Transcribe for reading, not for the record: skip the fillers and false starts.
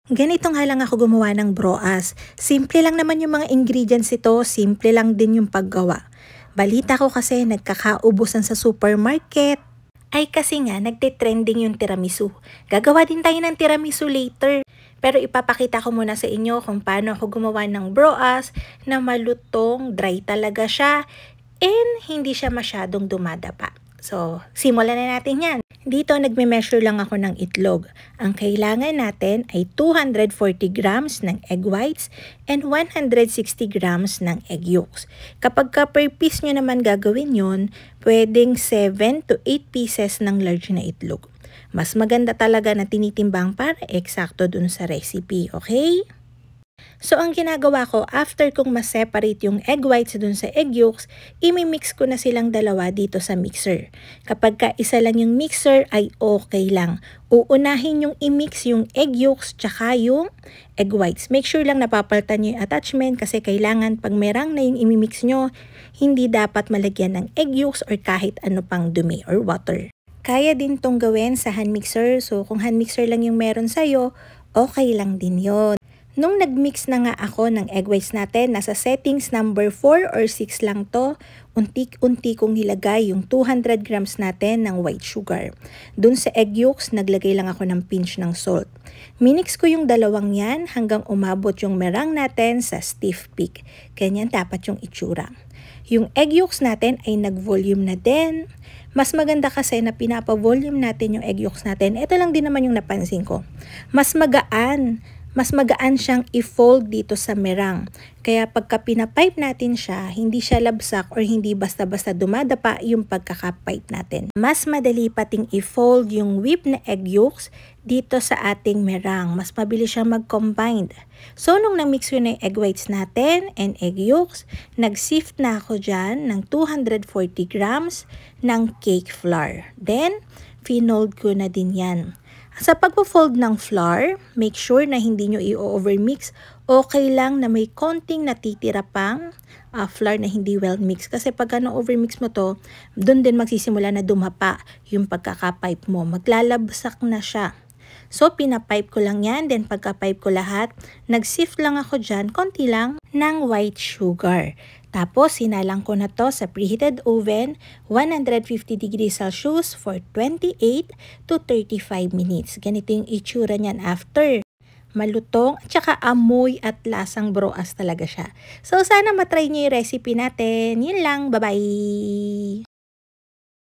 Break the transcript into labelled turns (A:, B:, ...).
A: Ganito nga lang ako gumawa ng broas. Simple lang naman yung mga ingredients ito, simple lang din yung paggawa. Balita ko kasi nagkakaubusan sa supermarket. Ay kasi nga, nagte-trending yung tiramisu. Gagawa din tayo ng tiramisu later. Pero ipapakita ko muna sa inyo kung paano ako gumawa ng broas na malutong, dry talaga siya, and hindi siya masyadong dumadapa. So, simulan na natin yan. Dito, nagme-measure lang ako ng itlog. Ang kailangan natin ay 240 grams ng egg whites and 160 grams ng egg yolks. Kapag per piece nyo naman gagawin yon, pwedeng 7 to 8 pieces ng large na itlog. Mas maganda talaga na tinitimbang para eksakto dun sa recipe, okay? So, ang ginagawa ko, after kong ma-separate yung egg whites dun sa egg yolks, imimix ko na silang dalawa dito sa mixer. Kapag ka isa lang yung mixer, ay okay lang. Uunahin yung i-mix yung egg yolks tsaka yung egg whites. Make sure lang napapalitan nyo yung attachment kasi kailangan pag merang na yung imimix nyo, hindi dapat malagyan ng egg yolks or kahit ano pang dumi or water. Kaya din tong gawin sa hand mixer. So, kung hand mixer lang yung meron sa'yo, okay lang din yon. Nung nag-mix na nga ako ng egg whites natin, nasa settings number 4 or 6 lang to, unti-unti kong nilagay yung 200 grams natin ng white sugar. Dun sa egg yolks, naglagay lang ako ng pinch ng salt. Minix ko yung dalawang yan hanggang umabot yung merang natin sa stiff peak. Ganyan dapat yung itsura. Yung egg yolks natin ay nag-volume na din. Mas maganda kasi na pinapa-volume natin yung egg yolks natin. Ito lang din naman yung napansin ko. Mas magaan siyang i-fold dito sa merang. Kaya pagka pinapipe natin siya, hindi siya labsak or hindi basta-basta dumadapa yung pagkakapipe natin. Mas madali pating i-fold yung whipped na egg yolks dito sa ating merang. Mas mabilis siyang mag-combined. So, nung na-mix ko na yung egg whites natin and egg yolks, nag-sift na ako dyan ng 240 grams ng cake flour. Then, finold ko na din yan. Sa pagpo-fold ng flour, make sure na hindi nyo i-overmix. Okay lang na may konting natitira pang flour na hindi well mixed. Kasi pag na-overmix mo to, doon din magsisimula na dumapa yung pagkakapipe mo. Maglalabsak na siya. So, pinapipe ko lang yan. Then, pagka-pipe ko lahat, nag-sift lang ako dyan, konti lang, ng white sugar. Tapos, sinalang ko na to sa preheated oven, 150 degrees Celsius for 28 to 35 minutes. Ganito yung itsura niyan after. Malutong at saka amoy at lasang broas talaga siya. So, sana matry niyo yung recipe natin. Yun lang. Bye-bye!